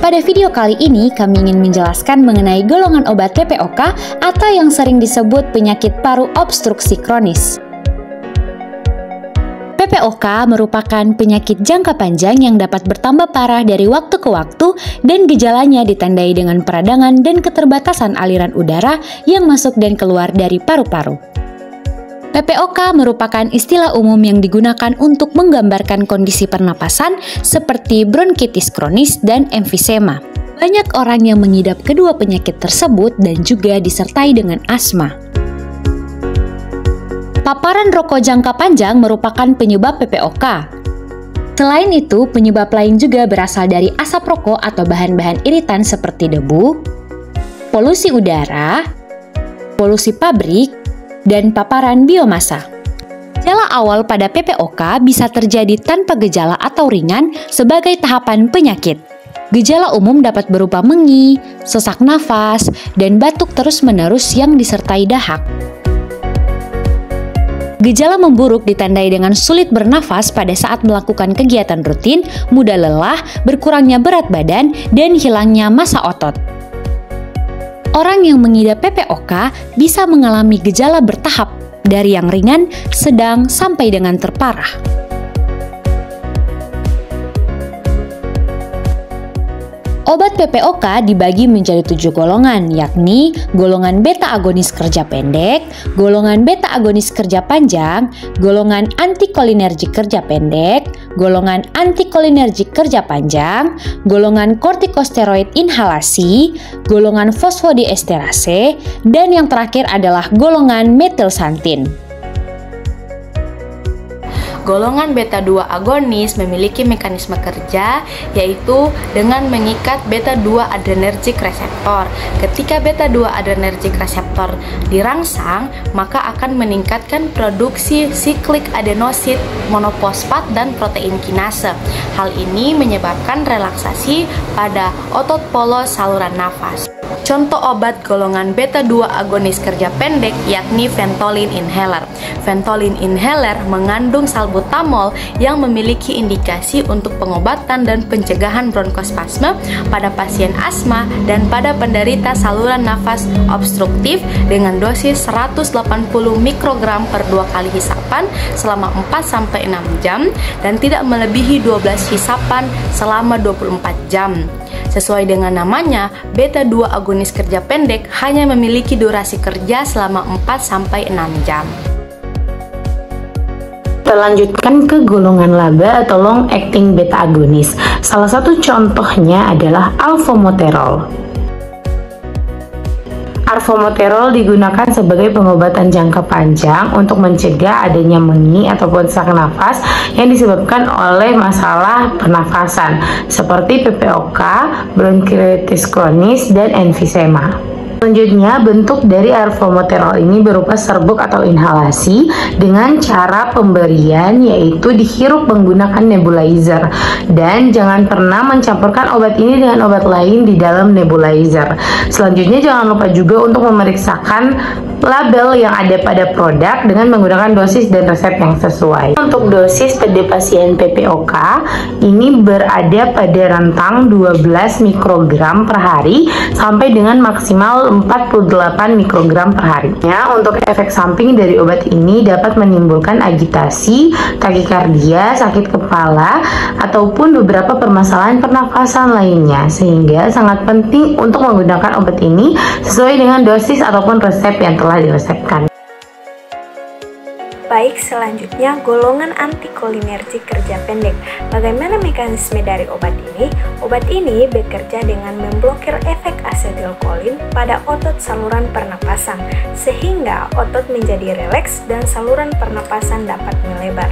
Pada video kali ini kami ingin menjelaskan mengenai golongan obat PPOK atau yang sering disebut penyakit paru obstruksi kronis. PPOK merupakan penyakit jangka panjang yang dapat bertambah parah dari waktu ke waktu dan gejalanya ditandai dengan peradangan dan keterbatasan aliran udara yang masuk dan keluar dari paru-paru. PPOK merupakan istilah umum yang digunakan untuk menggambarkan kondisi pernapasan seperti bronkitis kronis dan emfisema. Banyak orang yang mengidap kedua penyakit tersebut dan juga disertai dengan asma. Paparan rokok jangka panjang merupakan penyebab PPOK. Selain itu, penyebab lain juga berasal dari asap rokok atau bahan-bahan iritan seperti debu, polusi udara, polusi pabrik, dan paparan biomasa. Gejala awal pada PPOK bisa terjadi tanpa gejala atau ringan sebagai tahapan penyakit. Gejala umum dapat berupa mengi, sesak nafas, dan batuk terus-menerus yang disertai dahak. Gejala memburuk ditandai dengan sulit bernafas pada saat melakukan kegiatan rutin, mudah lelah, berkurangnya berat badan, dan hilangnya massa otot. Orang yang mengidap PPOK bisa mengalami gejala bertahap dari yang ringan, sedang, sampai dengan terparah. Obat PPOK dibagi menjadi 7 golongan, yakni golongan beta agonis kerja pendek, golongan beta agonis kerja panjang, golongan antikolinergik kerja pendek, golongan antikolinergik kerja panjang, golongan kortikosteroid inhalasi, golongan fosfodiesterase, dan yang terakhir adalah golongan metilsantin. Golongan beta-2 agonis memiliki mekanisme kerja yaitu dengan mengikat beta-2 adrenergic reseptor. Ketika beta-2 adrenergic reseptor dirangsang, maka akan meningkatkan produksi siklik adenosid monofosfat dan protein kinase. Hal ini menyebabkan relaksasi pada otot polos saluran nafas. Contoh obat golongan beta-2 agonis kerja pendek yakni Ventolin inhaler. Ventolin inhaler mengandung salbutamol yang memiliki indikasi untuk pengobatan dan pencegahan bronkospasme pada pasien asma dan pada penderita saluran nafas obstruktif dengan dosis 180 mikrogram per 2 kali hisapan selama 4-6 jam dan tidak melebihi 12 hisapan selama 24 jam. Sesuai dengan namanya, beta-2 agonis kerja pendek hanya memiliki durasi kerja selama 4-6 jam. Kita lanjutkan ke golongan laba atau long acting beta agonis. Salah satu contohnya adalah alfomoterol. Alfomoterol digunakan sebagai pengobatan jangka panjang untuk mencegah adanya mengi ataupun sesak nafas yang disebabkan oleh masalah pernafasan seperti PPOK, bronkitis kronis, dan emfisema. Selanjutnya, bentuk dari alfomoterol ini berupa serbuk atau inhalasi dengan cara pemberian yaitu dihirup menggunakan nebulizer, dan jangan pernah mencampurkan obat ini dengan obat lain di dalam nebulizer. Selanjutnya, jangan lupa juga untuk memeriksakan label yang ada pada produk dengan menggunakan dosis dan resep yang sesuai. Untuk dosis pada pasien PPOK ini berada pada rentang 12 mikrogram per hari sampai dengan maksimal 48 mikrogram per harinya. Untuk efek samping dari obat ini dapat menimbulkan agitasi, takikardia, sakit kepala, ataupun beberapa permasalahan pernafasan lainnya, sehingga sangat penting untuk menggunakan obat ini sesuai dengan dosis ataupun resep yang telah diresepkan. Baik, selanjutnya golongan antikolinergik kerja pendek. Bagaimana mekanisme dari obat ini? Obat ini bekerja dengan memblokir efek asetilkolin pada otot saluran pernapasan, sehingga otot menjadi rileks dan saluran pernapasan dapat melebar.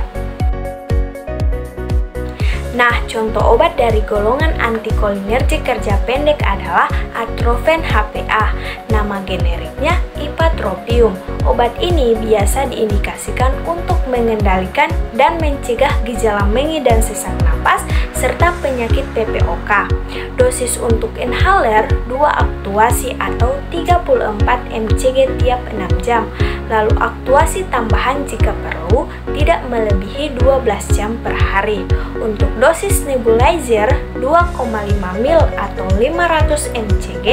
Nah, contoh obat dari golongan antikolinergik kerja pendek adalah Atrofen HPA. Nama generiknya ipatropium. Obat ini biasa diindikasikan untuk mengendalikan dan mencegah gejala mengi dan sesak napas serta penyakit PPOK. Dosis untuk inhaler 2 aktuasi atau 34 mcg tiap 6 jam. lalu aktuasi tambahan jika perlu tidak melebihi 12 jam per hari. Untuk dosis nebulizer 2,5 mil atau 500 mcg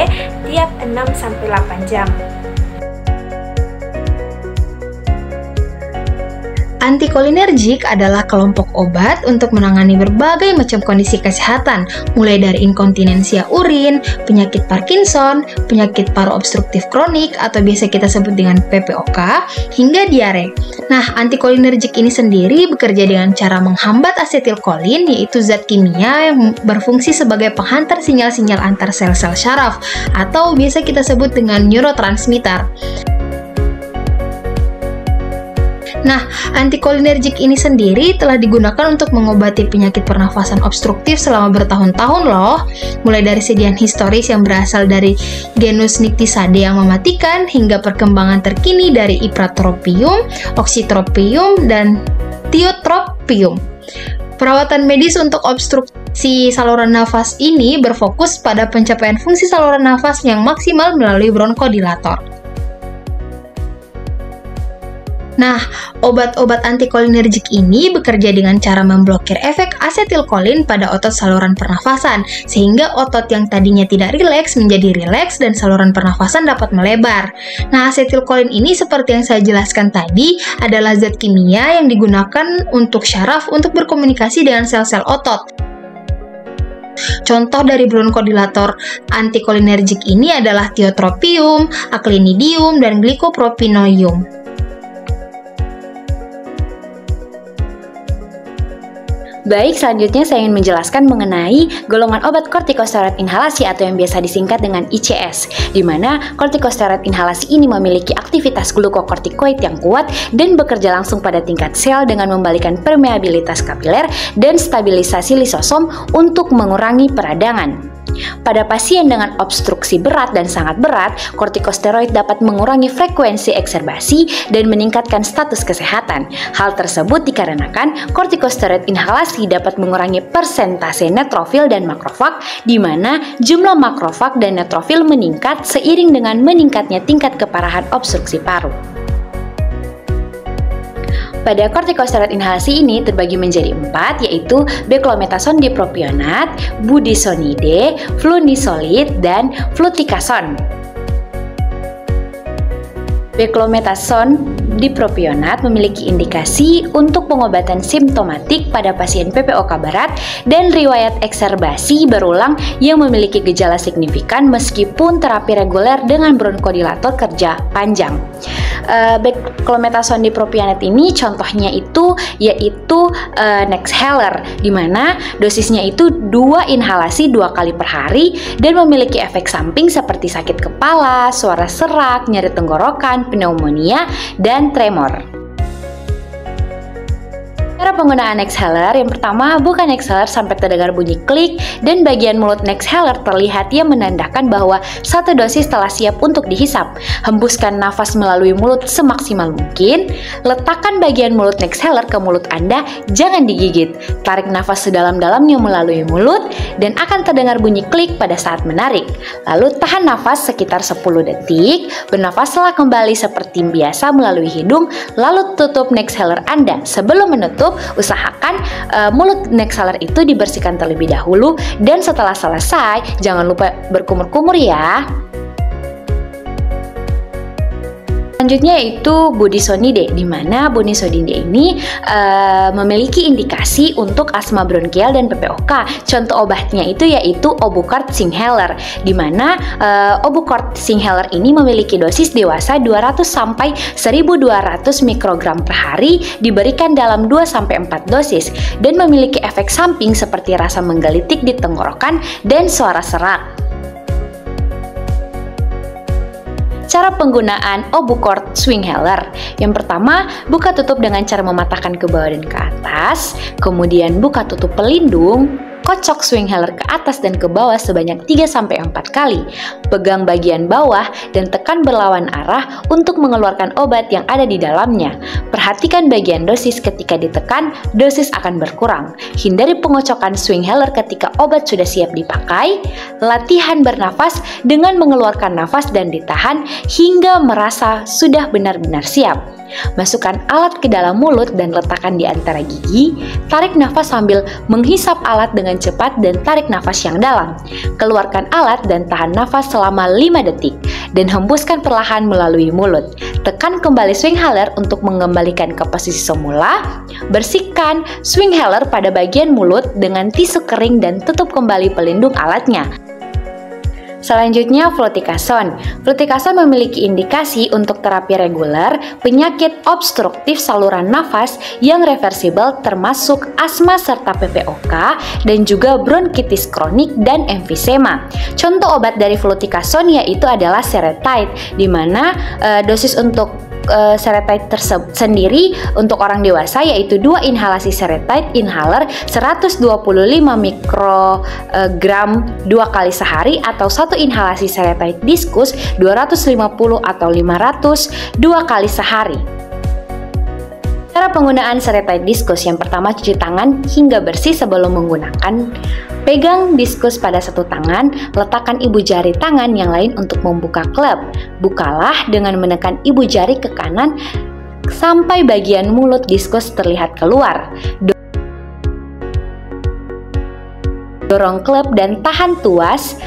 tiap 6-8 jam. Antikolinergik adalah kelompok obat untuk menangani berbagai macam kondisi kesehatan, mulai dari inkontinensia urin, penyakit Parkinson, penyakit paru obstruktif kronik atau biasa kita sebut dengan PPOK, hingga diare. Nah, antikolinergik ini sendiri bekerja dengan cara menghambat asetilkolin, yaitu zat kimia yang berfungsi sebagai penghantar sinyal-sinyal antar sel-sel syaraf atau biasa kita sebut dengan neurotransmitter. Nah, antikolinergik ini sendiri telah digunakan untuk mengobati penyakit pernafasan obstruktif selama bertahun-tahun loh. Mulai dari sediaan historis yang berasal dari genus Nycticadae yang mematikan, hingga perkembangan terkini dari ipratropium, oxytropium, dan tiotropium. Perawatan medis untuk obstruksi saluran nafas ini berfokus pada pencapaian fungsi saluran nafas yang maksimal melalui bronkodilator. Nah, obat-obat antikolinergik ini bekerja dengan cara memblokir efek asetilkolin pada otot saluran pernafasan, sehingga otot yang tadinya tidak rileks menjadi rileks dan saluran pernafasan dapat melebar. Nah, asetilkolin ini seperti yang saya jelaskan tadi adalah zat kimia yang digunakan untuk syaraf untuk berkomunikasi dengan sel-sel otot. Contoh dari bronkodilator antikolinergik ini adalah tiotropium, aclinidium, dan glycopropiononium. Baik, selanjutnya saya ingin menjelaskan mengenai golongan obat kortikosteroid inhalasi atau yang biasa disingkat dengan ICS, di mana kortikosteroid inhalasi ini memiliki aktivitas glukokortikoid yang kuat dan bekerja langsung pada tingkat sel dengan membalikan permeabilitas kapiler dan stabilisasi lisosom untuk mengurangi peradangan. Pada pasien dengan obstruksi berat dan sangat berat, kortikosteroid dapat mengurangi frekuensi ekserbasi dan meningkatkan status kesehatan. Hal tersebut dikarenakan kortikosteroid inhalasi dapat mengurangi persentase neutrofil dan makrofag, di mana jumlah makrofag dan neutrofil meningkat seiring dengan meningkatnya tingkat keparahan obstruksi paru. Pada kortikosteroid inhalasi ini terbagi menjadi 4, yaitu beclometasone dipropionat, budesonide, flunisolid, dan fluticasone. Beclometasone dipropionat memiliki indikasi untuk pengobatan simptomatik pada pasien PPOK berat dan riwayat ekserbasi berulang yang memiliki gejala signifikan meskipun terapi reguler dengan bronkodilator kerja panjang. Beclometasone dipropionat ini contohnya yaitu Nexhaler, di mana dosisnya itu 2 inhalasi 2 kali per hari dan memiliki efek samping seperti sakit kepala, suara serak, nyeri tenggorokan, pneumonia, dan tremor. Cara penggunaan Nexhaler, yang pertama, buka Nexhaler sampai terdengar bunyi klik dan bagian mulut Nexhaler terlihat yang menandakan bahwa 1 dosis telah siap untuk dihisap. Hembuskan nafas melalui mulut semaksimal mungkin. Letakkan bagian mulut Nexhaler ke mulut Anda, jangan digigit. Tarik nafas sedalam-dalamnya melalui mulut dan akan terdengar bunyi klik pada saat menarik. Lalu tahan nafas sekitar 10 detik, bernafaslah kembali seperti biasa melalui hidung, lalu tutup Nexhaler Anda. Sebelum menutup, usahakan mulut Nexhaler itu dibersihkan terlebih dahulu, dan setelah selesai jangan lupa berkumur-kumur ya. Selanjutnya yaitu budesonide, di mana budesonide ini memiliki indikasi untuk asma bronkial dan PPOK. Contoh obatnya itu yaitu Obucort Singhaler, di mana Obucort Singhaler ini memiliki dosis dewasa 200 sampai 1200 mikrogram per hari, diberikan dalam 2-4 dosis dan memiliki efek samping seperti rasa menggelitik di tenggorokan dan suara serak. Cara penggunaan Obucort Singhaler. Yang pertama, buka tutup dengan cara mematahkan ke bawah dan ke atas, kemudian buka tutup pelindung, kocok swing inhaler ke atas dan ke bawah sebanyak 3-4 kali. Pegang bagian bawah dan tekan berlawan arah untuk mengeluarkan obat yang ada di dalamnya. Perhatikan bagian dosis ketika ditekan, dosis akan berkurang. Hindari pengocokan swing inhaler ketika obat sudah siap dipakai. Latihan bernafas dengan mengeluarkan nafas dan ditahan hingga merasa sudah benar-benar siap. Masukkan alat ke dalam mulut dan letakkan di antara gigi. Tarik nafas sambil menghisap alat dengan cepat dan tarik nafas yang dalam. Keluarkan alat dan tahan nafas selama 5 detik dan hembuskan perlahan melalui mulut. Tekan kembali swing inhaler untuk mengembalikan ke posisi semula. Bersihkan swing inhaler pada bagian mulut dengan tisu kering dan tutup kembali pelindung alatnya. Selanjutnya, fluticasone. Fluticasone memiliki indikasi untuk terapi reguler penyakit obstruktif saluran nafas yang reversibel termasuk asma serta PPOK dan juga bronkitis kronik dan emfisema. Contoh obat dari fluticasone yaitu adalah Seretide, di mana dosis untuk Seretide sendiri untuk orang dewasa yaitu 2 inhalasi Seretide inhaler 125 mikrogram 2 kali sehari atau 1 inhalasi Seretide diskus 250 atau 500 2 kali sehari. Cara penggunaan Seretide diskus: yang pertama, cuci tangan hingga bersih sebelum menggunakan. Pegang diskus pada satu tangan, letakkan ibu jari tangan yang lain untuk membuka klep. Bukalah dengan menekan ibu jari ke kanan sampai bagian mulut diskus terlihat keluar. Dorong klep dan tahan tuas.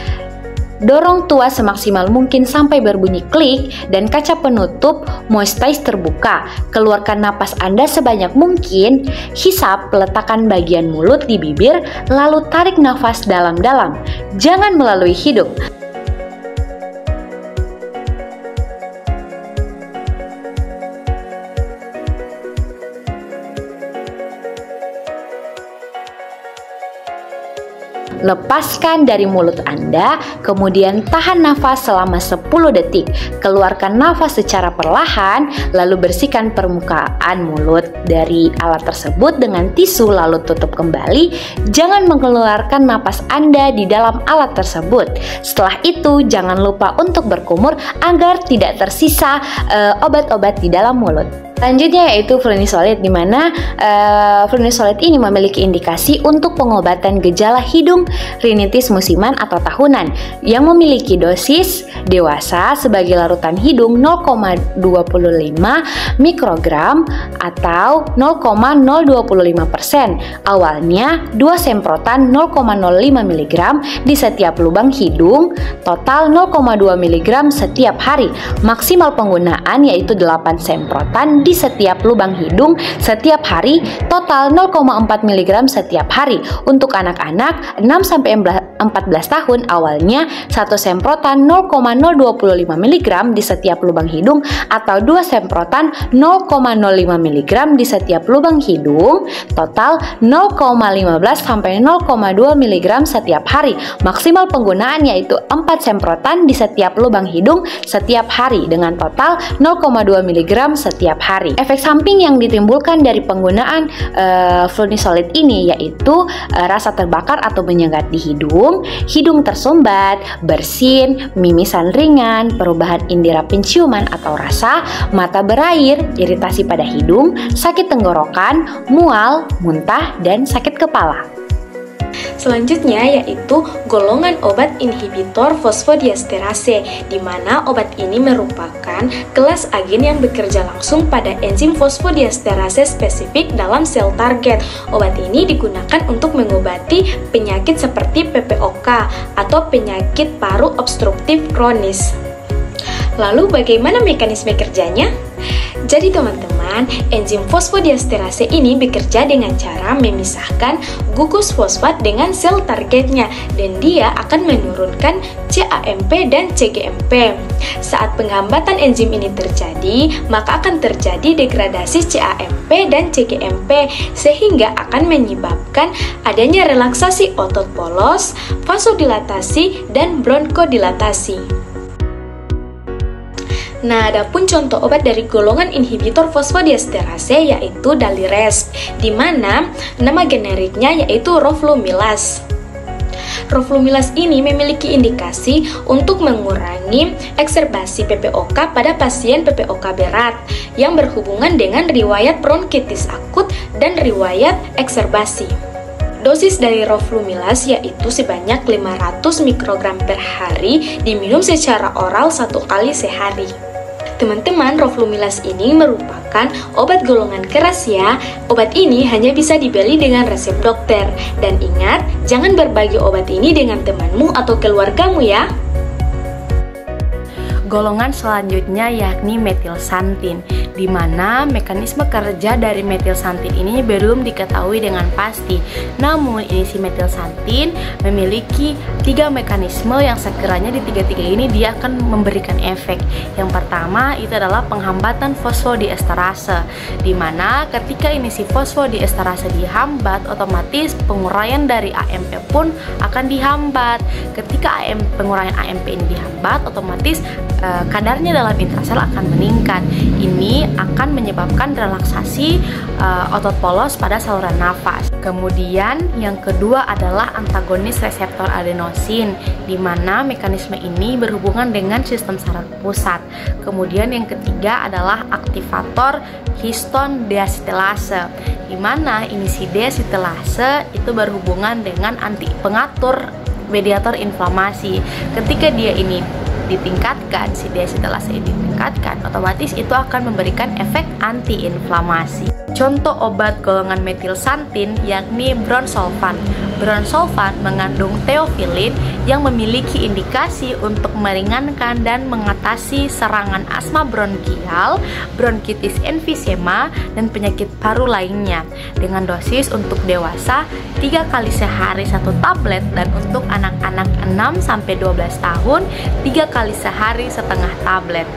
Dorong tuas semaksimal mungkin sampai berbunyi klik dan kaca penutup moistize terbuka. Keluarkan napas Anda sebanyak mungkin. Hisap, letakkan bagian mulut di bibir, lalu tarik nafas dalam-dalam. Jangan melalui hidung. Lepaskan dari mulut Anda, kemudian tahan nafas selama 10 detik. Keluarkan nafas secara perlahan, lalu bersihkan permukaan mulut dari alat tersebut dengan tisu, lalu tutup kembali. Jangan mengeluarkan nafas Anda di dalam alat tersebut. Setelah itu, jangan lupa untuk berkumur agar tidak tersisa obat-obat di dalam mulut. Selanjutnya yaitu flunisolid, di mana flunisolid ini memiliki indikasi untuk pengobatan gejala hidung rinitis musiman atau tahunan yang memiliki dosis dewasa sebagai larutan hidung 0,25 mikrogram atau 0,025%. Awalnya 2 semprotan 0,05 mg di setiap lubang hidung, total 0,2 mg setiap hari. Maksimal penggunaan yaitu 8 semprotan di setiap lubang hidung setiap hari, total 0,4 mg setiap hari. Untuk anak-anak 6-14 tahun, awalnya 1 semprotan 0,025 mg di setiap lubang hidung atau 2 semprotan 0,05 mg di setiap lubang hidung, total 0,15-0,2 mg setiap hari. Maksimal penggunaan yaitu 4 semprotan di setiap lubang hidung setiap hari dengan total 0,2 mg setiap hari. Efek samping yang ditimbulkan dari penggunaan flunisolid ini yaitu rasa terbakar atau menyengat di hidung, hidung tersumbat, bersin, mimisan ringan, perubahan indera penciuman atau rasa, mata berair, iritasi pada hidung, sakit tenggorokan, mual, muntah, dan sakit kepala. Selanjutnya yaitu golongan obat inhibitor fosfodiesterase, di mana obat ini merupakan kelas agen yang bekerja langsung pada enzim fosfodiesterase spesifik dalam sel target. Obat ini digunakan untuk mengobati penyakit seperti PPOK atau penyakit paru obstruktif kronis. Lalu bagaimana mekanisme kerjanya? Jadi teman-teman, enzim fosfodiesterase ini bekerja dengan cara memisahkan gugus fosfat dengan sel targetnya, dan dia akan menurunkan CAMP dan CGMP. Saat penghambatan enzim ini terjadi, maka akan terjadi degradasi CAMP dan CGMP, sehingga akan menyebabkan adanya relaksasi otot polos, vasodilatasi, dan bronkodilatasi. Nah, adapun contoh obat dari golongan inhibitor fosfodiesterase yaitu Daliresp, di mana nama generiknya yaitu Roflumilas. Roflumilas ini memiliki indikasi untuk mengurangi ekserbasi PPOK pada pasien PPOK berat yang berhubungan dengan riwayat bronkitis akut dan riwayat ekserbasi. Dosis dari Roflumilas yaitu sebanyak 500 mikrogram per hari diminum secara oral 1 kali sehari. Teman-teman, Roflumilas ini merupakan obat golongan keras ya. Obat ini hanya bisa dibeli dengan resep dokter. Dan ingat, jangan berbagi obat ini dengan temanmu atau keluargamu ya. Golongan selanjutnya yakni metilsantin, di mana mekanisme kerja dari metilsantin ini belum diketahui dengan pasti. Namun isi metilsantin memiliki 3 mekanisme yang sekiranya di tiga-tiga ini dia akan memberikan efek. Yang pertama itu adalah penghambatan fosfodiesterase, di mana ketika si fosfodiesterase dihambat, otomatis penguraian dari AMP pun akan dihambat. Ketika penguraian AMP ini dihambat, otomatis kadarnya dalam intrasel akan meningkat. Ini akan menyebabkan relaksasi otot polos pada saluran nafas. Kemudian yang kedua adalah antagonis reseptor adenosin, di mana mekanisme ini berhubungan dengan sistem saraf pusat. Kemudian yang ketiga adalah aktivator histon deacetilase, di mana si deacetilase itu berhubungan dengan pengatur mediator inflamasi. Ketika dia ini ditingkatkan, si deacetilase ini ditingkatkan, otomatis itu akan memberikan efek antiinflamasi. Contoh obat golongan metilsantin yakni Bronsolvan. Bronsolvan mengandung teofilin yang memiliki indikasi untuk meringankan dan mengatasi serangan asma bronkial, bronkitis emfisema, dan penyakit paru lainnya, dengan dosis untuk dewasa 3 kali sehari 1 tablet, dan untuk anak-anak 6-12 tahun 3 kali sehari setengah tablet.